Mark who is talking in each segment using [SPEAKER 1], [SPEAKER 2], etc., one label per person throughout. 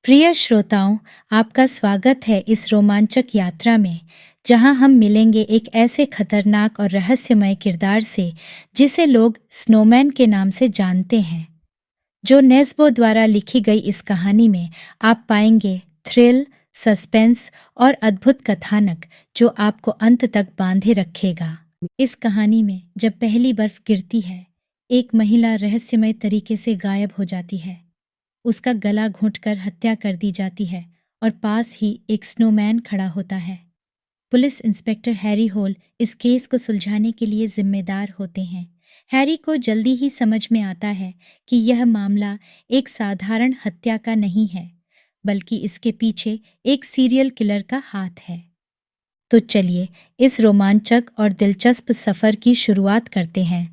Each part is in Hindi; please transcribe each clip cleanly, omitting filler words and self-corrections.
[SPEAKER 1] प्रिय श्रोताओं, आपका स्वागत है इस रोमांचक यात्रा में, जहां हम मिलेंगे एक ऐसे खतरनाक और रहस्यमय किरदार से जिसे लोग स्नोमैन के नाम से जानते हैं। जो नेस्बो द्वारा लिखी गई इस कहानी में आप पाएंगे थ्रिल, सस्पेंस और अद्भुत कथानक जो आपको अंत तक बांधे रखेगा। इस कहानी में जब पहली बर्फ गिरती है, एक महिला रहस्यमय तरीके से गायब हो जाती है। उसका गला घोंटकर हत्या कर दी जाती है और पास ही एक स्नोमैन खड़ा होता है। पुलिस इंस्पेक्टर हैरी होल इस केस को सुलझाने के लिए जिम्मेदार होते हैं। हैरी को जल्दी ही समझ में आता है कि यह मामला एक साधारण हत्या का नहीं है, बल्कि इसके पीछे एक सीरियल किलर का हाथ है। तो चलिए इस रोमांचक और दिलचस्प सफर की शुरुआत करते हैं।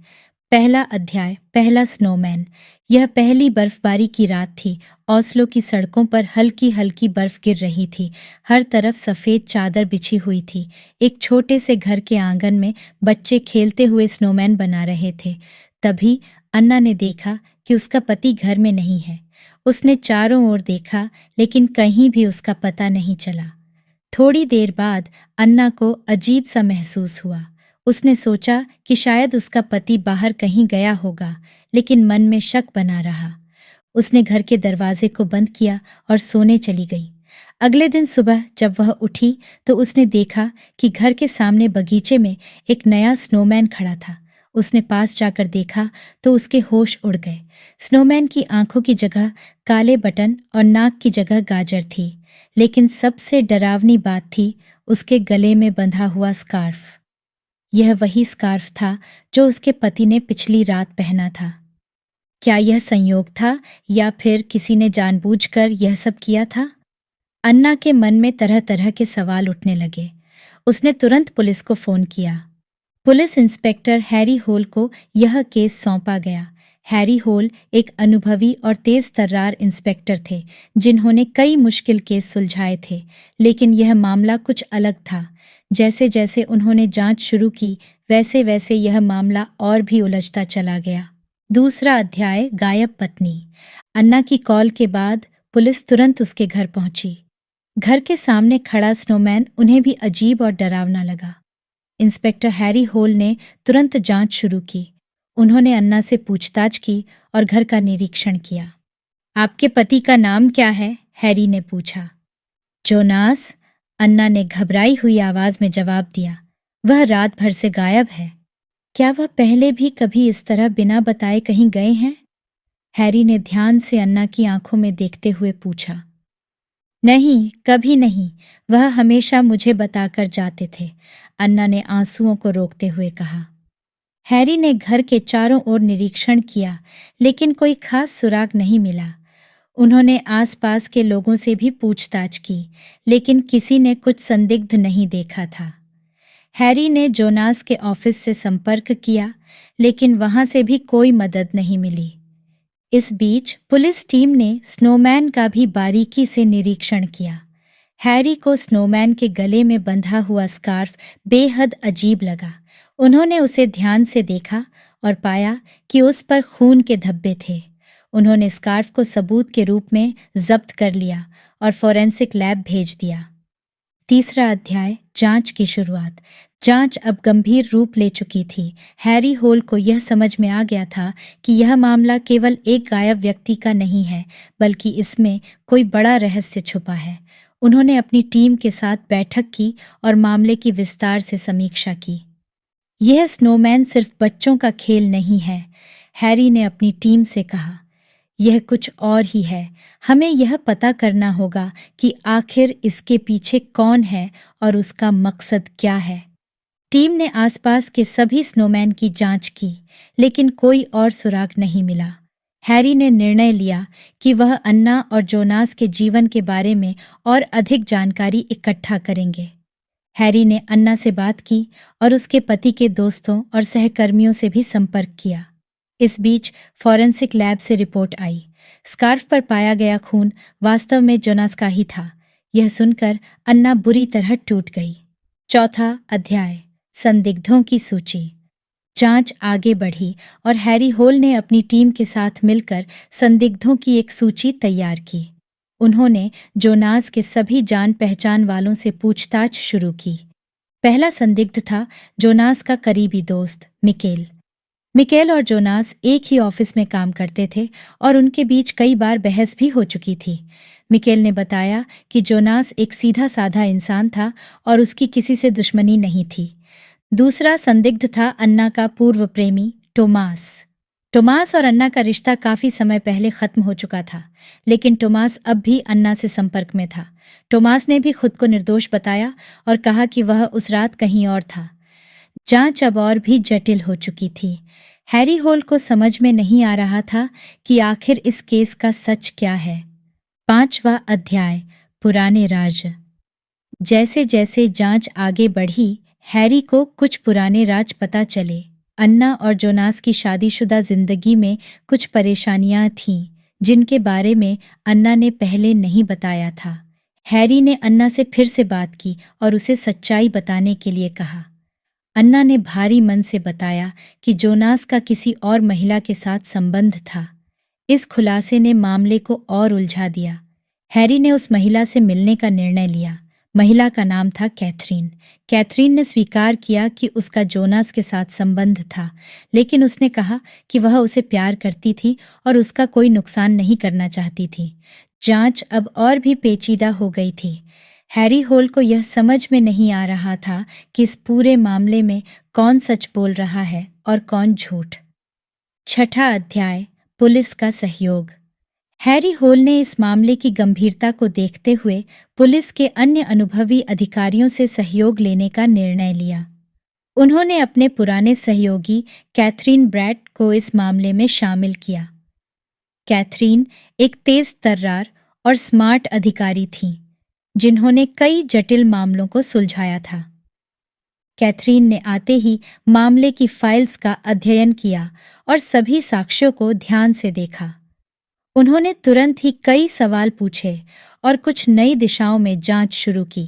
[SPEAKER 1] पहला अध्याय, पहला स्नोमैन। यह पहली बर्फबारी की रात थी। ओस्लो की सड़कों पर हल्की हल्की बर्फ गिर रही थी। हर तरफ सफेद चादर बिछी हुई थी। एक छोटे से घर के आंगन में बच्चे खेलते हुए स्नोमैन बना रहे थे। तभी अन्ना ने देखा कि उसका पति घर में नहीं है। उसने चारों ओर देखा, लेकिन कहीं भी उसका पता नहीं चला। थोड़ी देर बाद अन्ना को अजीब सा महसूस हुआ। उसने सोचा कि शायद उसका पति बाहर कहीं गया होगा, लेकिन मन में शक बना रहा। उसने घर के दरवाजे को बंद किया और सोने चली गई। अगले दिन सुबह जब वह उठी तो उसने देखा कि घर के सामने बगीचे में एक नया स्नोमैन खड़ा था। उसने पास जाकर देखा तो उसके होश उड़ गए। स्नोमैन की आंखों की जगह काले बटन और नाक की जगह गाजर थी, लेकिन सबसे डरावनी बात थी उसके गले में बंधा हुआ स्कार्फ। यह वही स्कार्फ था जो उसके पति ने पिछली रात पहना था। क्या यह संयोग था या फिर किसी ने जानबूझकर यह सब किया था? अन्ना के मन में तरह तरह के सवाल उठने लगे। उसने तुरंत पुलिस को फोन किया। पुलिस इंस्पेक्टर हैरी होल को यह केस सौंपा गया। हैरी होल एक अनुभवी और तेज तर्रार इंस्पेक्टर थे, जिन्होंने कई मुश्किल केस सुलझाए थे, लेकिन यह मामला कुछ अलग था। जैसे जैसे उन्होंने जांच शुरू की, वैसे वैसे यह मामला और भी उलझता चला गया। दूसरा अध्याय, गायब पत्नी। अन्ना की कॉल के बाद पुलिस तुरंत उसके घर पहुंची। घर के सामने खड़ा स्नोमैन उन्हें भी अजीब और डरावना लगा। इंस्पेक्टर हैरी होल ने तुरंत जांच शुरू की। उन्होंने अन्ना से पूछताछ की और घर का निरीक्षण किया। आपके पति का नाम क्या है? हैरी ने पूछा। जोनास, अन्ना ने घबराई हुई आवाज में जवाब दिया। वह रात भर से गायब है। क्या वह पहले भी कभी इस तरह बिना बताए कहीं गए हैं? हैरी ने ध्यान से अन्ना की आंखों में देखते हुए पूछा। नहीं, कभी नहीं। वह हमेशा मुझे बताकर जाते थे, अन्ना ने आंसुओं को रोकते हुए कहा। हैरी ने घर के चारों ओर निरीक्षण किया, लेकिन कोई खास सुराग नहीं मिला। उन्होंने आसपास के लोगों से भी पूछताछ की, लेकिन किसी ने कुछ संदिग्ध नहीं देखा था। हैरी ने जोनास के ऑफिस से संपर्क किया, लेकिन वहां से भी कोई मदद नहीं मिली। इस बीच पुलिस टीम ने स्नोमैन का भी बारीकी से निरीक्षण किया। हैरी को स्नोमैन के गले में बंधा हुआ स्कार्फ बेहद अजीब लगा। उन्होंने उसे ध्यान से देखा और पाया कि उस पर खून के धब्बे थे। उन्होंने स्कार्फ को सबूत के रूप में जब्त कर लिया और फोरेंसिक लैब भेज दिया। तीसरा अध्याय, जांच की शुरुआत। जांच अब गंभीर रूप ले चुकी थी। हैरी होल को यह समझ में आ गया था कि यह मामला केवल एक गायब व्यक्ति का नहीं है, बल्कि इसमें कोई बड़ा रहस्य छुपा है। उन्होंने अपनी टीम के साथ बैठक की और मामले की विस्तार से समीक्षा की। यह स्नोमैन सिर्फ बच्चों का खेल नहीं है, हैरी ने अपनी टीम से कहा। यह कुछ और ही है। हमें यह पता करना होगा कि आखिर इसके पीछे कौन है और उसका मकसद क्या है। टीम ने आसपास के सभी स्नोमैन की जांच की, लेकिन कोई और सुराग नहीं मिला। हैरी ने निर्णय लिया कि वह अन्ना और जोनास के जीवन के बारे में और अधिक जानकारी इकट्ठा करेंगे। हैरी ने अन्ना से बात की और उसके पति के दोस्तों और सहकर्मियों से भी संपर्क किया। इस बीच फॉरेंसिक लैब से रिपोर्ट आई। स्कार्फ पर पाया गया खून वास्तव में जोनास का ही था। यह सुनकर अन्ना बुरी तरह टूट गई। चौथा अध्याय, संदिग्धों की सूची। जांच आगे बढ़ी और हैरी होल ने अपनी टीम के साथ मिलकर संदिग्धों की एक सूची तैयार की। उन्होंने जोनास के सभी जान पहचान वालों से पूछताछ शुरू की। पहला संदिग्ध था जोनास का करीबी दोस्त मिकेल। मिकेल और जोनास एक ही ऑफिस में काम करते थे और उनके बीच कई बार बहस भी हो चुकी थी। मिकेल ने बताया कि जोनास एक सीधा साधा इंसान था और उसकी किसी से दुश्मनी नहीं थी। दूसरा संदिग्ध था अन्ना का पूर्व प्रेमी टोमास। टोमास और अन्ना का रिश्ता काफी समय पहले खत्म हो चुका था, लेकिन टोमास अब भी अन्ना से संपर्क में था। टोमास ने भी खुद को निर्दोष बताया और कहा कि वह उस रात कहीं और था। जांच अब और भी जटिल हो चुकी थी। हैरी होल को समझ में नहीं आ रहा था कि आखिर इस केस का सच क्या है। 5वां अध्याय, पुराने राज। जैसे जैसे जांच आगे बढ़ी, हैरी को कुछ पुराने राज पता चले। अन्ना और जोनास की शादीशुदा जिंदगी में कुछ परेशानियां थीं, जिनके बारे में अन्ना ने पहले नहीं बताया था। हैरी ने अन्ना से फिर से बात की और उसे सच्चाई बताने के लिए कहा। अन्ना ने भारी मन से बताया कि जोनास का किसी और महिला के साथ संबंध था। इस खुलासे ने मामले को और उलझा दिया। हैरी ने उस महिला से मिलने का निर्णय लिया। महिला का नाम था कैथरीन। कैथरीन ने स्वीकार किया कि उसका जोनास के साथ संबंध था, लेकिन उसने कहा कि वह उसे प्यार करती थी और उसका कोई नुकसान नहीं करना चाहती थी। जांच अब और भी पेचीदा हो गई थी। हैरी होल को यह समझ में नहीं आ रहा था कि इस पूरे मामले में कौन सच बोल रहा है और कौन झूठ। 6वां अध्याय, पुलिस का सहयोग। हैरी होल ने इस मामले की गंभीरता को देखते हुए पुलिस के अन्य अनुभवी अधिकारियों से सहयोग लेने का निर्णय लिया। उन्होंने अपने पुराने सहयोगी कैथरीन ब्रैट को इस मामले में शामिल किया। कैथरीन एक तेज तर्रार और स्मार्ट अधिकारी थीं, जिन्होंने कई जटिल मामलों को सुलझाया था। कैथरीन ने आते ही मामले की फाइल्स का अध्ययन किया और सभी साक्ष्यों को ध्यान से देखा। उन्होंने तुरंत ही कई सवाल पूछे और कुछ नई दिशाओं में जांच शुरू की।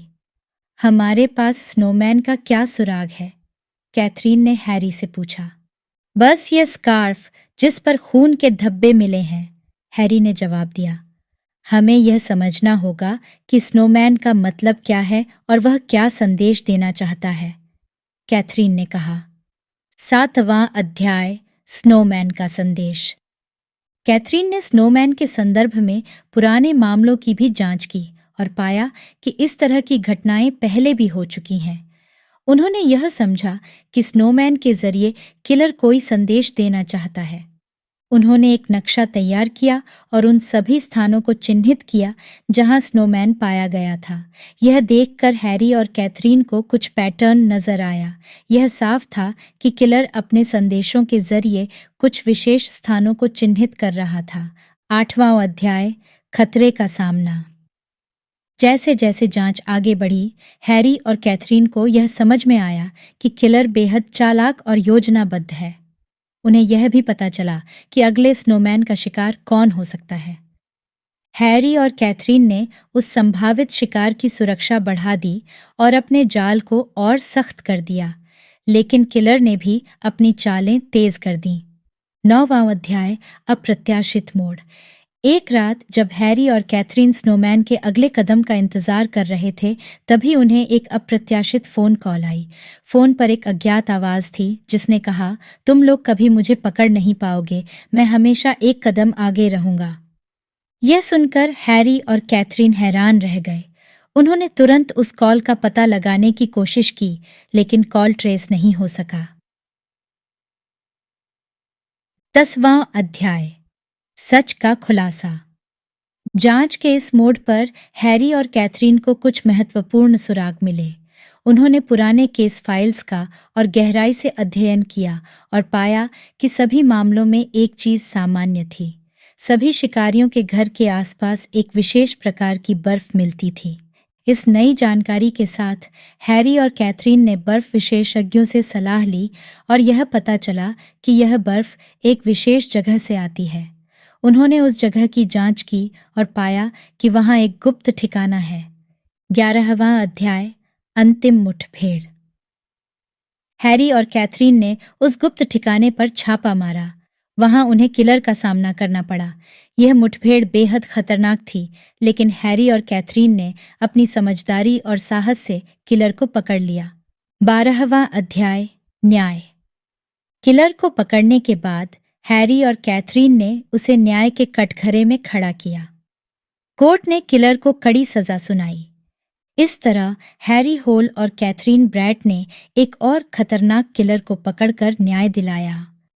[SPEAKER 1] हमारे पास स्नोमैन का क्या सुराग है? कैथरीन ने हैरी से पूछा। बस ये स्कार्फ जिस पर खून के धब्बे मिले हैं, हैरी ने जवाब दिया। हमें यह समझना होगा कि स्नोमैन का मतलब क्या है और वह क्या संदेश देना चाहता है, कैथरीन ने कहा। 7वां अध्याय, स्नोमैन का संदेश। कैथरीन ने स्नोमैन के संदर्भ में पुराने मामलों की भी जांच की और पाया कि इस तरह की घटनाएं पहले भी हो चुकी हैं। उन्होंने यह समझा कि स्नोमैन के जरिए किलर कोई संदेश देना चाहता है। उन्होंने एक नक्शा तैयार किया और उन सभी स्थानों को चिन्हित किया जहां स्नोमैन पाया गया था। यह देखकर हैरी और कैथरीन को कुछ पैटर्न नजर आया। यह साफ था कि किलर अपने संदेशों के जरिए कुछ विशेष स्थानों को चिन्हित कर रहा था। 8वां अध्याय, खतरे का सामना। जैसे जैसे जांच आगे बढ़ी, हैरी और कैथरीन को यह समझ में आया कि किलर बेहद चालाक और योजनाबद्ध है। उन्हें यह भी पता चला कि अगले स्नोमैन का शिकार कौन हो सकता है। हैरी और कैथरीन ने उस संभावित शिकार की सुरक्षा बढ़ा दी और अपने जाल को और सख्त कर दिया, लेकिन किलर ने भी अपनी चालें तेज कर दी। 9वां अध्याय, अप्रत्याशित मोड़। एक रात जब हैरी और कैथरीन स्नोमैन के अगले कदम का इंतजार कर रहे थे, तभी उन्हें एक अप्रत्याशित फोन कॉल आई। फोन पर एक अज्ञात आवाज थी जिसने कहा, तुम लोग कभी मुझे पकड़ नहीं पाओगे, मैं हमेशा एक कदम आगे रहूंगा। यह सुनकर हैरी और कैथरीन हैरान रह गए। उन्होंने तुरंत उस कॉल का पता लगाने की कोशिश की, लेकिन कॉल ट्रेस नहीं हो सका। 10वां अध्याय, सच का खुलासा। जांच के इस मोड़ पर हैरी और कैथरीन को कुछ महत्वपूर्ण सुराग मिले। उन्होंने पुराने केस फाइल्स का और गहराई से अध्ययन किया और पाया कि सभी मामलों में एक चीज सामान्य थी। सभी शिकारियों के घर के आसपास एक विशेष प्रकार की बर्फ मिलती थी। इस नई जानकारी के साथ हैरी और कैथरीन ने बर्फ विशेषज्ञों से सलाह ली और यह पता चला कि यह बर्फ एक विशेष जगह से आती है। उन्होंने उस जगह की जांच की और पाया कि वहां एक गुप्त ठिकाना है। 11वां अध्याय, अंतिम मुठभेड़। हैरी और कैथरीन ने उस गुप्त ठिकाने पर छापा मारा। वहां उन्हें किलर का सामना करना पड़ा। यह मुठभेड़ बेहद खतरनाक थी, लेकिन हैरी और कैथरीन ने अपनी समझदारी और साहस से किलर को पकड़ लिया। 12वां अध्याय, न्याय। किलर को पकड़ने के बाद हैरी और कैथरीन ने उसे न्याय के कटघरे में खड़ा किया। कोर्ट ने किलर को कड़ी सजा सुनाई। इस तरह हैरी होल और कैथरीन ब्रैट ने एक और खतरनाक किलर को पकड़कर न्याय दिलाया।